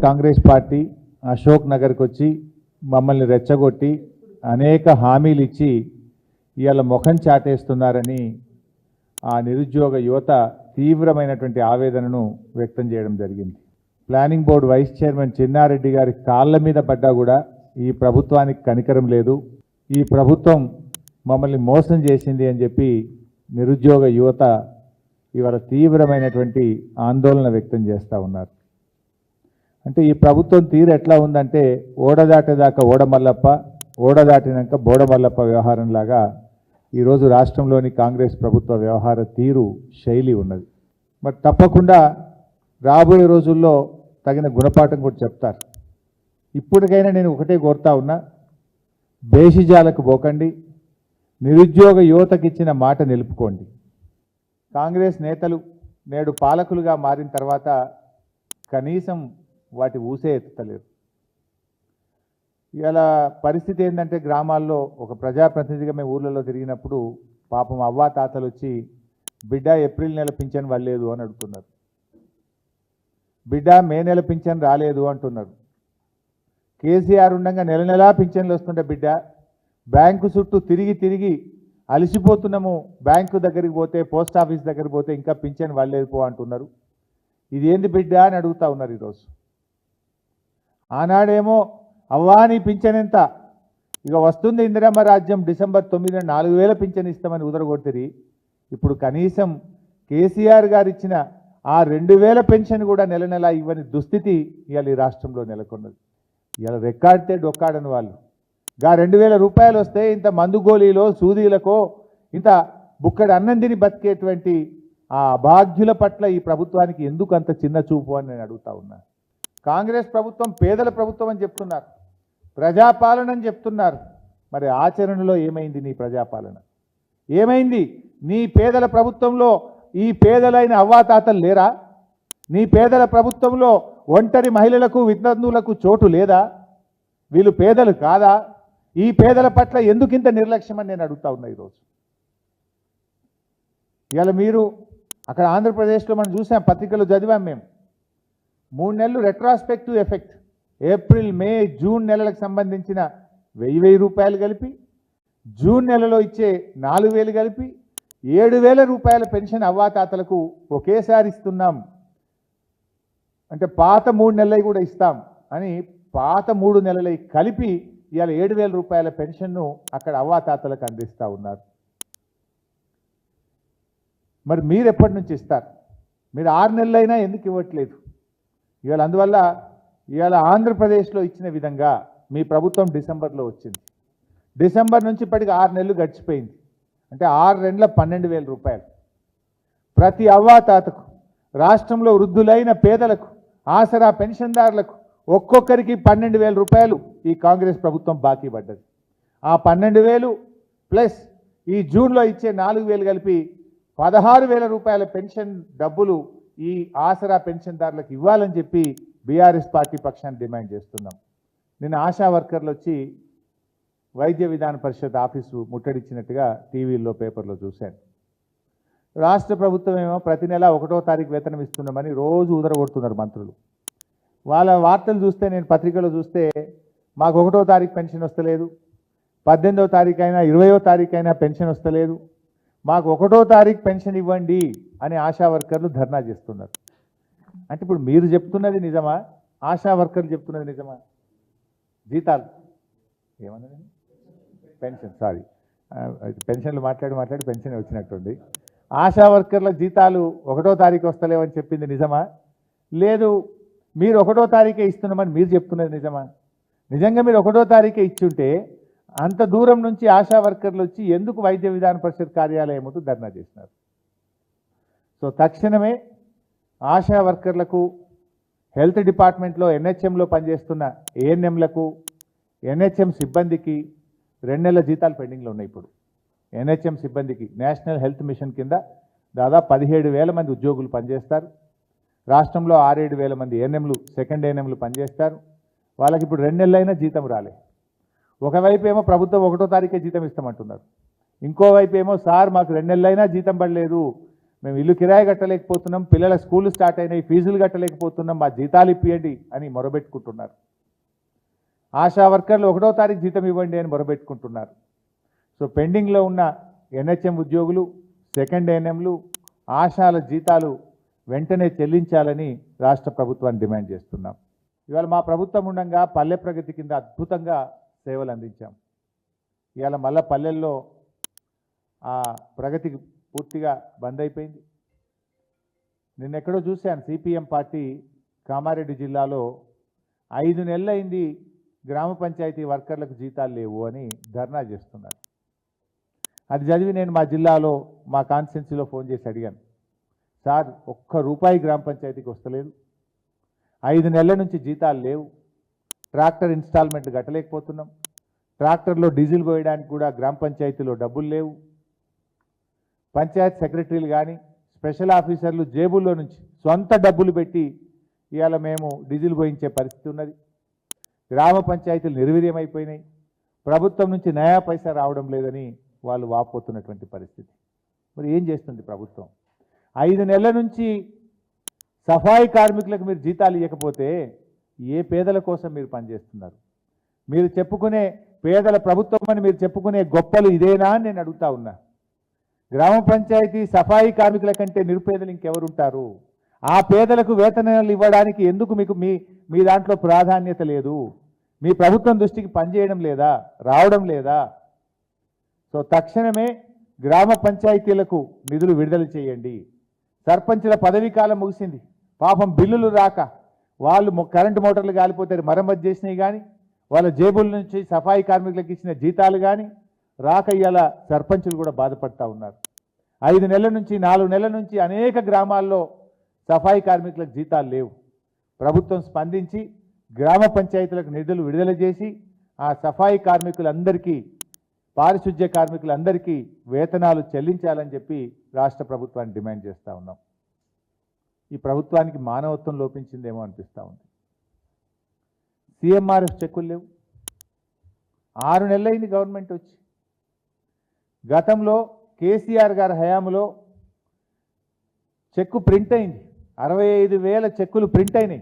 Congress party Ashok నగర్కి వచ్చి మమ్మల్ని రెచ్చగొట్టి అనేక హామీలు ఇచ్చి ఇవాళ ముఖం చాటేస్తున్నారని ఆ నిరుద్యోగ యువత తీవ్రమైనటువంటి ఆవేదనను వ్యక్తం చేయడం జరిగింది. Planning board vice chairman Chinnareddy గారి కాళ్ళ మీద పడ్డా కూడా ఈ ప్రభుత్వానికి కనికరం లేదు, ఈ ప్రభుత్వం మమ్మల్ని మోసం చేసింది అని చెప్పి నిరుద్యోగ యువత ఇవాళ తీవ్రమైనటువంటి ఆందోళన వ్యక్తం చేస్తూ ఉన్నారు. అంటే ఈ ప్రభుత్వం తీరు ఎట్లా ఉందంటే ఓడదాటేదాకా ఓడమల్లప్ప, ఓడదాటినాక బోడమల్లప్ప వ్యవహారంలాగా ఈరోజు రాష్ట్రంలోని కాంగ్రెస్ ప్రభుత్వ వ్యవహార తీరు శైలి ఉన్నది. మరి తప్పకుండా రాబోయే రోజుల్లో తగిన గుణపాఠం కూడా చెప్తారు. ఇప్పటికైనా నేను ఒకటే కోరుతా ఉన్నా, బేషిజాలకు పోకండి, నిరుద్యోగ యువతకి ఇచ్చిన మాట నిలుపుకోండి. కాంగ్రెస్ నేతలు నేడు పాలకులుగా మారిన తర్వాత కనీసం వాటి ఊసే ఎత్తుతలేరు. ఇలా పరిస్థితి ఏంటంటే గ్రామాల్లో ఒక ప్రజాప్రతినిధిగా మేము ఊర్లలో తిరిగినప్పుడు పాపం అవ్వా తాతలు వచ్చి బిడ్డ ఏప్రిల్ నెల పింఛన్ వల్లేదు అని అడుగుతున్నారు, బిడ్డ మే నెల పింఛన్ రాలేదు అంటున్నారు. కేసీఆర్ ఉండగా నెల నెలా పింఛన్లు వస్తుంటే బిడ్డ బ్యాంకు చుట్టూ తిరిగి తిరిగి అలసిపోతున్నాము, బ్యాంకు దగ్గరికి పోతే పోస్ట్ ఆఫీస్ దగ్గరికి పోతే ఇంకా పింఛన్ వల్లేదు పో అంటున్నారు. ఇదేంది బిడ్డ అని అడుగుతూ ఉన్నారు ఈరోజు. ఆనాడేమో అవ్వా నీ పింఛన్ ఎంత, ఇక వస్తుంది ఇందిరమ్మ రాజ్యం డిసెంబర్ 9 4,000 పింఛన్ ఇస్తామని ఉదరగొట్టిరి. ఇప్పుడు కనీసం కేసీఆర్ గారు ఇచ్చిన ఆ 2,000 పెన్షన్ కూడా నెల నెల ఇవ్వని దుస్థితి ఇవాళ ఈ రాష్ట్రంలో నెలకొన్నది. ఇవాళ రెక్కాడితే డొక్కాడని వాళ్ళు గా 2,000 రూపాయలు వస్తే ఇంత మందు గోళీలో సూదీలకో ఇంత బుక్కడి అన్నం తిని బతికేటువంటి ఆ అభాగ్యుల పట్ల ఈ ప్రభుత్వానికి ఎందుకు అంత చిన్న చూపు అని నేను అడుగుతా ఉన్నా. కాంగ్రెస్ ప్రభుత్వం పేదల ప్రభుత్వం అని చెప్తున్నారు, ప్రజాపాలన అని చెప్తున్నారు. మరి ఆచరణలో ఏమైంది నీ ప్రజాపాలన? ఏమైంది? నీ పేదల ప్రభుత్వంలో ఈ పేదలైన అవ్వాతాతలు లేరా? నీ పేదల ప్రభుత్వంలో ఒంటరి మహిళలకు వితంతువులకు చోటు లేదా? వీళ్ళు పేదలు కాదా? ఈ పేదల పట్ల ఎందుకింత నిర్లక్ష్యం అని నేను అడుగుతా ఉన్నా ఈరోజు. ఇవాళ మీరు అక్కడ ఆంధ్రప్రదేశ్లో మనం చూసాం, పత్రికలు చదివాం మేము, 3 నెలలు retrospective effect, April May June నెలలకు సంబంధించిన 1,000 రూపాయలు కలిపి, జూన్ నెలలో ఇచ్చే 4,000 కలిపి 7,000 రూపాయల పెన్షన్ అవ్వాతాతలకు ఒకేసారి ఇస్తున్నాం. అంటే పాత 3 నెలలు కూడా ఇస్తాం అని పాత 3 నెలలు కలిపి ఇవాళ 7,000 రూపాయల పెన్షన్ను అక్కడ అవ్వాతాతలకు అందిస్తూ ఉన్నారు. మరి మీరు ఎప్పటి నుంచి ఇస్తారు? మీరు 6 నెలలైనా ఎందుకు ఇవ్వట్లేదు? ఇవాళ అందువల్ల ఇవాళ ఆంధ్రప్రదేశ్లో ఇచ్చిన విధంగా మీ ప్రభుత్వం డిసెంబర్లో వచ్చింది. డిసెంబర్ నుంచి ఇప్పటికి 6 నెలలు గడిచిపోయింది. అంటే 6 నెలల 12,000 రూపాయలు ప్రతి అవ్వాతాతకు, రాష్ట్రంలో వృద్ధులైన పేదలకు, ఆసరా పెన్షన్దారులకు ఒక్కొక్కరికి 12,000 రూపాయలు ఈ కాంగ్రెస్ ప్రభుత్వం బాకీ పడ్డది. ఆ 12,000 ప్లస్ ఈ జూన్లో ఇచ్చే 4,000 కలిపి 16,000 రూపాయల పెన్షన్ డబ్బులు ఈ ఆసరా పెన్షన్దారులకు ఇవ్వాలని చెప్పి బీఆర్ఎస్ పార్టీ పక్షాన్ని డిమాండ్ చేస్తున్నాం. నిన్న ఆశా వర్కర్లు వచ్చి వైద్య విధాన పరిషత్ ఆఫీసు ముట్టడిచ్చినట్టుగా టీవీల్లో పేపర్లో చూశాను. రాష్ట్ర ప్రభుత్వం ఏమో ప్రతి నెల 1వ తారీఖు వేతనం ఇస్తున్నామని రోజు ఉదరగొడుతున్నారు మంత్రులు. వాళ్ళ వార్తలు చూస్తే, నేను పత్రికలో చూస్తే మాకు 1వ తారీఖు పెన్షన్ వస్తలేదు, 18వ తారీఖు అయినా 20వ తారీఖు అయినా పెన్షన్ వస్తలేదు, మాకు 1వ తారీఖు పెన్షన్ ఇవ్వండి అని ఆశా వర్కర్లు ధర్నా చేస్తున్నారు. అంటే ఇప్పుడు మీరు చెప్తున్నది నిజమా? ఆశా వర్కర్లు చెప్తున్నది నిజమా? జీతాలు ఏమన్నది పెన్షన్, సారీ పెన్షన్లు మాట్లాడి పెన్షన్ వచ్చినట్టుంది. ఆశా వర్కర్ల జీతాలు 1వ తారీఖు వస్తలేవని చెప్పింది నిజమా? లేదు మీరు 1వ తారీఖే ఇస్తున్నామని మీరు చెప్తున్నది నిజమా? నిజంగా మీరు 1వ తారీఖే ఇచ్చుంటే అంత దూరం నుంచి ఆశా వర్కర్లు వచ్చి ఎందుకు వైద్య విధాన పరిషత్ కార్యాలయం ముందు ధర్నా చేసినారు? సో తక్షణమే ఆశా వర్కర్లకు, హెల్త్ డిపార్ట్మెంట్లో ఎన్హెచ్ఎంలో పనిచేస్తున్న ఏఎన్ఎంలకు, ఎన్హెచ్ఎం సిబ్బందికి 2 నెలల జీతాలు పెండింగ్లో ఉన్నాయి. ఇప్పుడు ఎన్హెచ్ఎం సిబ్బందికి నేషనల్ హెల్త్ మిషన్ కింద దాదాపు 17,000 మంది ఉద్యోగులు పనిచేస్తారు. రాష్ట్రంలో 6-7 మంది ఏఎన్ఎంలు, సెకండ్ ఏఎన్ఎంలు పనిచేస్తారు. వాళ్ళకి ఇప్పుడు 2 నెలలైనా జీతం రాలే. ఒకవైపు ఏమో ప్రభుత్వం 1వ తారీఖే జీతం ఇస్తామంటున్నారు, ఇంకోవైపు ఏమో సార్ మాకు 2 నెలలైనా జీతం పడలేదు, మేము ఇల్లు కిరాయి కట్టలేకపోతున్నాం, పిల్లల స్కూళ్ళు స్టార్ట్ అయినాయి, ఫీజులు కట్టలేకపోతున్నాం, మా జీతాలు ఇప్పియండి అని మొరబెట్టుకుంటున్నారు. ఆశా వర్కర్లు 1వ తారీఖు జీతం ఇవ్వండి అని మొరబెట్టుకుంటున్నారు. సో పెండింగ్లో ఉన్న ఎన్హెచ్ఎం ఉద్యోగులు, సెకండ్ ఏఎన్ఎంలు, ఆశాల జీతాలు వెంటనే చెల్లించాలని రాష్ట్ర ప్రభుత్వాన్ని డిమాండ్ చేస్తున్నాం. ఇవాళ మా ప్రభుత్వం ఉండగా పల్లె ప్రగతి కింద అద్భుతంగా సేవలు అందించాం. ఇవాళ మళ్ళా పల్లెల్లో ఆ ప్రగతి పూర్తిగా బంద్ అయిపోయింది. నిన్నెక్కడో చూశాను, సిపిఎం పార్టీ కామారెడ్డి జిల్లాలో 5 నెలలైంది గ్రామ పంచాయతీ వర్కర్లకు జీతాలు లేవు అని ధర్నా చేస్తున్నారు. అది చదివి నేను మా జిల్లాలో మా కాన్స్టిట్యున్సీలో ఫోన్ చేసి అడిగాను, సార్ ₹1 గ్రామ పంచాయతీకి వస్తలేదు, 5 నెలల నుంచి జీతాలు లేవు, ట్రాక్టర్ ఇన్స్టాల్మెంట్ కట్టలేకపోతున్నాం, ట్రాక్టర్లో డీజిల్ పోయడానికి కూడా గ్రామ పంచాయతీలో డబ్బులు లేవు, పంచాయత్ సెక్రటరీలు కానీ స్పెషల్ ఆఫీసర్లు జేబుల్లో నుంచి సొంత డబ్బులు పెట్టి ఇవాళ మేము డీజిల్ పోయించే పరిస్థితి ఉన్నది, గ్రామ పంచాయతీలు నిర్వీర్యమైపోయినాయి, ప్రభుత్వం నుంచి నయా పైసా రావడం లేదని వాళ్ళు వాపోతున్నటువంటి పరిస్థితి. మరి ఏం చేస్తుంది ప్రభుత్వం? 5 నెలల నుంచి సఫాయి కార్మికులకు మీరు జీతాలు ఇవ్వకపోతే ఏ పేదల కోసం మీరు పనిచేస్తున్నారు? మీరు చెప్పుకునే పేదల ప్రభుత్వం అని మీరు చెప్పుకునే గొప్పలు ఇదేనా అని నేను అడుగుతా ఉన్నా. గ్రామ పంచాయతీ సఫాయి కార్మికుల కంటే నిరుపేదలు ఇంకెవరుంటారు? ఆ పేదలకు వేతనాలు ఇవ్వడానికి ఎందుకు మీకు మీ దాంట్లో ప్రాధాన్యత లేదు? మీ ప్రభుత్వం దృష్టికి పనిచేయడం లేదా, రావడం లేదా? సో తక్షణమే గ్రామ పంచాయతీలకు నిధులు విడుదల చేయండి. సర్పంచుల పదవీ కాలం ముగిసింది, పాపం బిల్లులు రాక వాళ్ళు కరెంటు మోటార్లు కాలిపోతే మరమ్మతు చేసినవి కానీ, వాళ్ళ జేబుల నుంచి సఫాయి కార్మికులకు ఇచ్చిన జీతాలు కానీ రాక ఇవాళ సర్పంచులు కూడా బాధపడతా ఉన్నారు. 5 నెలల నుంచి 4 నెలల నుంచి అనేక గ్రామాల్లో సఫాయి కార్మికులకు జీతాలు లేవు. ప్రభుత్వం స్పందించి గ్రామ పంచాయతీలకు నిధులు విడుదల చేసి ఆ సఫాయి కార్మికులందరికీ, పారిశుధ్య కార్మికులందరికీ వేతనాలు చెల్లించాలని చెప్పి రాష్ట్ర ప్రభుత్వాన్ని డిమాండ్ చేస్తూ ఉన్నాం. ఈ ప్రభుత్వానికి మానవత్వం లోపించిందేమో అనిపిస్తూ ఉంది. సిఎంఆర్ఎఫ్ చెక్కులు లేవు. 6 నెలలైంది గవర్నమెంట్ వచ్చి. గతంలో కేసీఆర్ గారి హయాంలో చెక్కు ప్రింట్ అయింది, 65,000 చెక్కులు ప్రింట్ అయినాయి.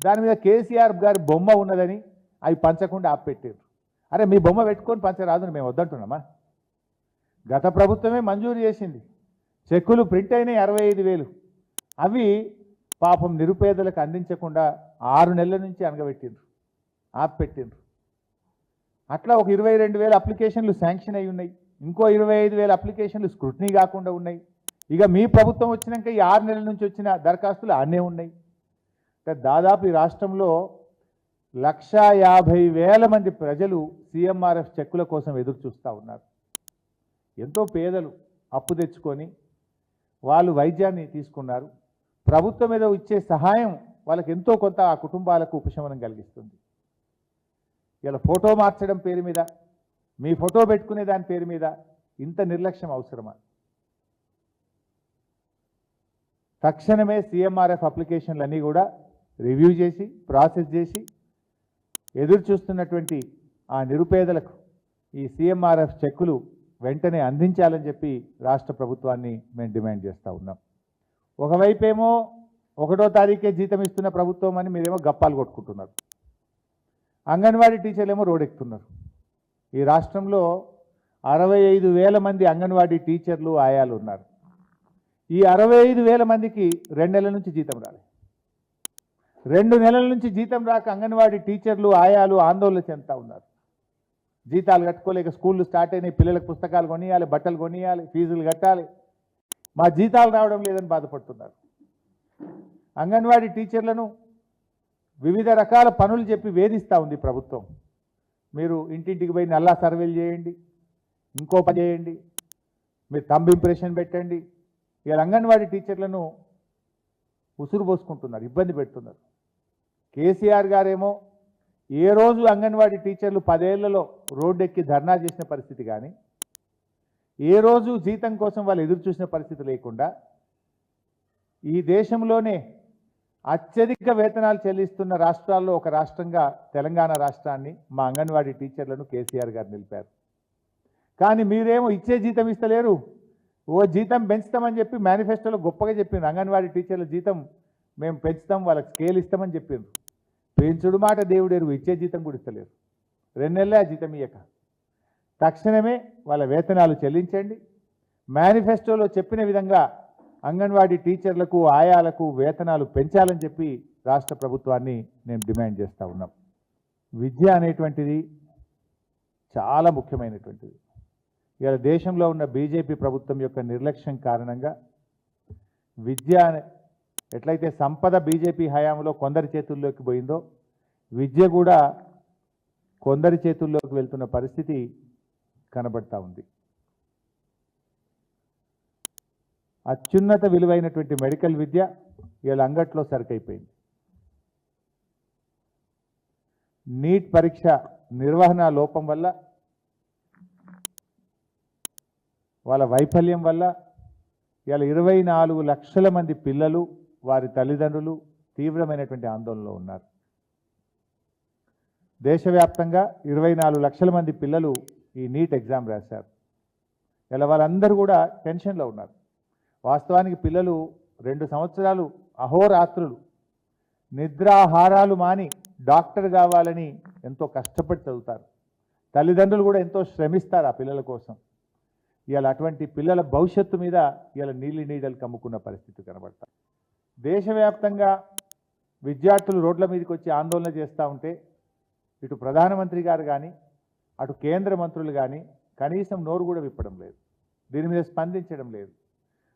దాని మీద కేసీఆర్ గారి బొమ్మ ఉన్నదని అవి పంచకుండా ఆపెట్టారు. అరే మీ బొమ్మ పెట్టుకొని పంచరాదని మేము వద్దంటున్నామా? గత ప్రభుత్వమే మంజూరు చేసింది. చెక్కులు ప్రింట్ అయినాయి 65,000. అవి పాపం నిరుపేదలకు అందించకుండా 6 నెలల నుంచి అనగబెట్టిండ్రు, ఆపెట్టిండ్రు. అట్లా ఒక 22,000 అప్లికేషన్లు శాంక్షన్ అయి ఉన్నాయి. ఇంకో 25,000 అప్లికేషన్లు స్క్రూటినీ కాకుండా ఉన్నాయి. ఇక మీ ప్రభుత్వం వచ్చినాక ఈ 6 నెలల నుంచి వచ్చిన దరఖాస్తులు అన్నీ ఉన్నాయి. దాదాపు ఈ రాష్ట్రంలో 150,000 మంది ప్రజలు సిఎంఆర్ఎఫ్ చెక్కుల కోసం ఎదురు చూస్తూ ఉన్నారు. ఎంతో పేదలు అప్పు తెచ్చుకొని వాళ్ళు వైద్యాన్ని తీసుకున్నారు. ప్రభుత్వం ఏదో ఇచ్చే సహాయం వాళ్ళకి ఎంతో కొంత ఆ కుటుంబాలకు ఉపశమనం కలిగిస్తుంది. ఇలా ఫోటో మార్చడం పేరు మీద, మీ ఫోటో పెట్టుకునే దాని పేరు మీద ఇంత నిర్లక్ష్యం అవసరమా? తక్షణమే సిఎంఆర్ఎఫ్ అప్లికేషన్లన్నీ కూడా రివ్యూ చేసి ప్రాసెస్ చేసి ఎదురు చూస్తున్నటువంటి ఆ నిరుపేదలకు ఈ సిఎంఆర్ఎఫ్ చెక్కులు వెంటనే అందించాలని చెప్పి రాష్ట్ర ప్రభుత్వాన్ని మేము డిమాండ్ చేస్తూ ఉన్నాం. ఒకవైపేమో 1వ తారీఖే జీతం ఇస్తున్న ప్రభుత్వం అని మీరేమో గప్పాలు కొట్టుకుంటున్నారు. అంగన్వాడీ టీచర్లేమో రోడ్డెక్కుతున్నారు. ఈ రాష్ట్రంలో 65,000 మంది అంగన్వాడీ టీచర్లు, ఆయాలు ఉన్నారు. ఈ 65,000 మందికి 2 నెలల నుంచి జీతం రాలేదు. 2 నెలల నుంచి జీతం రాక అంగన్వాడీ టీచర్లు, ఆయాలు ఆందోళన చెందుతూ ఉన్నారు. జీతాలు కట్టుకోలేక స్కూళ్ళు స్టార్ట్ అయినాయి, పిల్లలకు పుస్తకాలు కొనియాలి, బట్టలు కొనియాలి, ఫీజులు కట్టాలి, మా జీతాలు రావడం లేదని బాధపడుతున్నారు. అంగన్వాడీ టీచర్లను వివిధ రకాల పనులు చెప్పి వేధిస్తూ ఉంది ప్రభుత్వం. మీరు ఇంటింటికి పోయి నల్లా సర్వేలు చేయండి, ఇంకో పని చేయండి, మీరు థంబ్ ఇంప్రెషన్ పెట్టండి. ఇలా అంగన్వాడీ టీచర్లను ఉసురు పోసుకుంటున్నారు, ఇబ్బంది పెడుతున్నారు. కేసీఆర్ గారేమో ఏ రోజు అంగన్వాడీ టీచర్లు 10 ఏళ్లలో రోడ్డెక్కి ధర్నా చేసిన పరిస్థితి కానీ, ఏ రోజు జీతం కోసం వాళ్ళు ఎదురు చూసిన పరిస్థితి లేకుండా ఈ దేశంలోనే అత్యధిక వేతనాలు చెల్లిస్తున్న రాష్ట్రాల్లో ఒక రాష్ట్రంగా తెలంగాణ రాష్ట్రాన్ని, మా అంగన్వాడీ టీచర్లను కేసీఆర్ గారు నిలిపారు. కానీ మీరేమో ఇచ్చే జీతం ఇస్తలేరు, ఓ జీతం పెంచుతామని చెప్పి మేనిఫెస్టోలో గొప్పగా చెప్పిండ్రు. అంగన్వాడీ టీచర్ల జీతం మేము పెంచుతాం, వాళ్ళకి స్కేల్ ఇస్తామని చెప్పిండ్రు. పెంచుడు మాట దేవుడెరుగు, ఇచ్చే జీతం కూడా ఇస్తలేరు. 2 నెలలే ఆ జీతం ఇయ్యక. తక్షణమే వాళ్ళ వేతనాలు చెల్లించండి. మేనిఫెస్టోలో చెప్పిన విధంగా అంగన్వాడీ టీచర్లకు ఆయాలకు వేతనాలు పెంచాలని చెప్పి రాష్ట్ర ప్రభుత్వాన్ని నేను డిమాండ్ చేస్తూ ఉన్నాం. విద్య అనేటువంటిది చాలా ముఖ్యమైనటువంటిది. ఇవాళ దేశంలో ఉన్న బీజేపీ ప్రభుత్వం యొక్క నిర్లక్ష్యం కారణంగా విద్య ఎట్లయితే సంపద బీజేపీ హయాంలో కొందరి చేతుల్లోకి పోయిందో, విద్య కూడా కొందరి చేతుల్లోకి వెళ్తున్న పరిస్థితి కనబడతా ఉంది. అత్యున్నత విలువైనటువంటి మెడికల్ విద్య ఇవాళ అంగట్లో సరికైపోయింది. నీట్ పరీక్ష నిర్వహణ లోపం వల్ల, వాళ్ళ వైఫల్యం వల్ల ఇవాళ 24 లక్షల మంది పిల్లలు, వారి తల్లిదండ్రులు తీవ్రమైనటువంటి ఆందోళనలో ఉన్నారు. దేశవ్యాప్తంగా 24 లక్షల మంది పిల్లలు ఈ నీట్ ఎగ్జామ్ రాశారు. ఇలా వాళ్ళందరూ కూడా టెన్షన్లో ఉన్నారు. వాస్తవానికి పిల్లలు 2 సంవత్సరాలు అహోరాత్రులు నిద్రాహారాలు మాని డాక్టర్ కావాలని ఎంతో కష్టపడి చదువుతారు. తల్లిదండ్రులు కూడా ఎంతో శ్రమిస్తారు ఆ పిల్లల కోసం. ఇవాళ అటువంటి పిల్లల భవిష్యత్తు మీద ఇవాళ నీడలు కమ్ముకున్న పరిస్థితి కనబడతారు. దేశవ్యాప్తంగా విద్యార్థులు రోడ్ల మీదకి వచ్చి ఆందోళన చేస్తూ ఉంటే ఇటు ప్రధానమంత్రి గారు కానీ అటు కేంద్ర మంత్రులు కానీ కనీసం నోరు కూడా విప్పడం లేదు, దీని మీద స్పందించడం లేదు.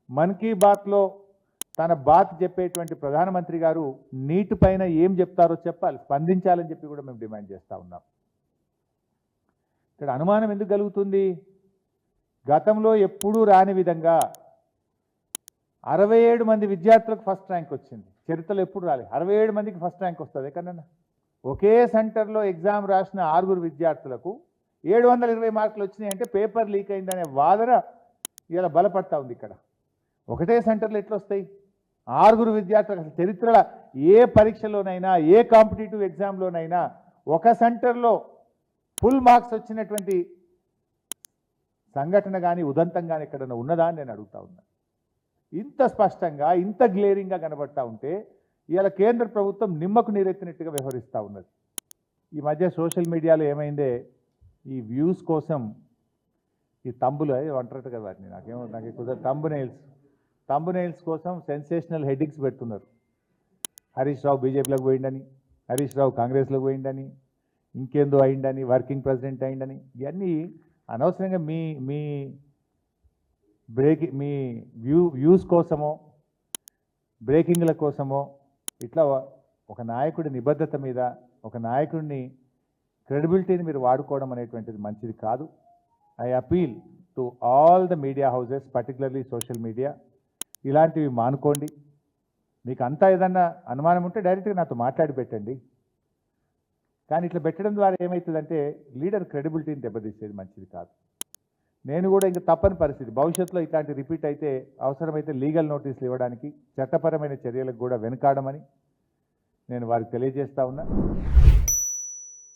మన్ కీ బాత్లో తన బాత్ చెప్పేటువంటి ప్రధానమంత్రి గారు నీటి పైన ఏం చెప్తారో చెప్పాలి, స్పందించాలని చెప్పి కూడా మేము డిమాండ్ చేస్తూ ఉన్నాం. ఇక్కడ అనుమానం ఎందుకు కలుగుతుంది? గతంలో ఎప్పుడూ రాని విధంగా 67 మంది విద్యార్థులకు ఫస్ట్ ర్యాంక్ వచ్చింది. చరిత్రలో ఎప్పుడు రాలేదు. 67 మందికి ఫస్ట్ ర్యాంక్ వస్తుంది ఎక్కడన్నా? ఒకే సెంటర్లో ఎగ్జామ్ రాసిన 6 విద్యార్థులకు 720 మార్కులు వచ్చినాయి అంటే పేపర్ లీక్ అయిందనే వాదన ఇలా బలపడతా ఉంది. ఇక్కడ ఒకటే సెంటర్లో ఎట్లా వస్తాయి? 6 విద్యార్థులకు అసలు చరిత్రలో ఏ పరీక్షలోనైనా ఏ కాంపిటేటివ్ ఎగ్జామ్లోనైనా ఒక సెంటర్లో ఫుల్ మార్క్స్ వచ్చినటువంటి సంఘటన కానీ ఉదంతం కానీ ఎక్కడన్నా ఉన్నదా అని నేను అడుగుతా ఉన్నా. ఇంత స్పష్టంగా ఇంత గ్లేరింగ్గా కనబడతా ఉంటే ఇవాళ కేంద్ర ప్రభుత్వం నిమ్మకు నీరెత్తినట్టుగా వ్యవహరిస్తూ ఉన్నది. ఈ మధ్య సోషల్ మీడియాలో ఏమైందే, ఈ వ్యూస్ కోసం ఈ తంబులు అంటారట కదా వాటిని, నాకు కుదరదు, తంబునైల్స్ కోసం సెన్సేషనల్ హెడ్డింగ్స్ పెడుతున్నారు. హరీష్ రావు బీజేపీలోకి పోయిండని, హరీష్ రావు కాంగ్రెస్లోకి పోయిండని, ఇంకేందో అయిందని, వర్కింగ్ ప్రెసిడెంట్ అయిందని, ఇవన్నీ అనవసరంగా మీ వ్యూస్ కోసమో బ్రేకింగ్ల కోసమో ఇట్లా ఒక నాయకుడి నిబద్ధత మీద, ఒక నాయకుడిని క్రెడిబిలిటీని మీరు వాడుకోవడం అనేటువంటిది మంచిది కాదు. I appeal to all the media houses, particularly social media, ఇలాంటివి మానుకోండి. మీకు అంతా ఏదన్నా అనుమానం ఉంటే డైరెక్ట్గా నాతో మాట్లాడి పెట్టండి. కానీ ఇట్లా పెట్టడం ద్వారా ఏమవుతుందంటే లీడర్ క్రెడిబిలిటీని దెబ్బతీసేది మంచిది కాదు. నేను కూడా ఇంకా తప్పని పరిస్థితి, భవిష్యత్తులో ఇట్లాంటి రిపీట్ అయితే అవసరమైతే లీగల్ నోటీసులు ఇవ్వడానికి, చట్టపరమైన చర్యలకు కూడా వెనుకాడమని నేను వారికి తెలియజేస్తా ఉన్నా.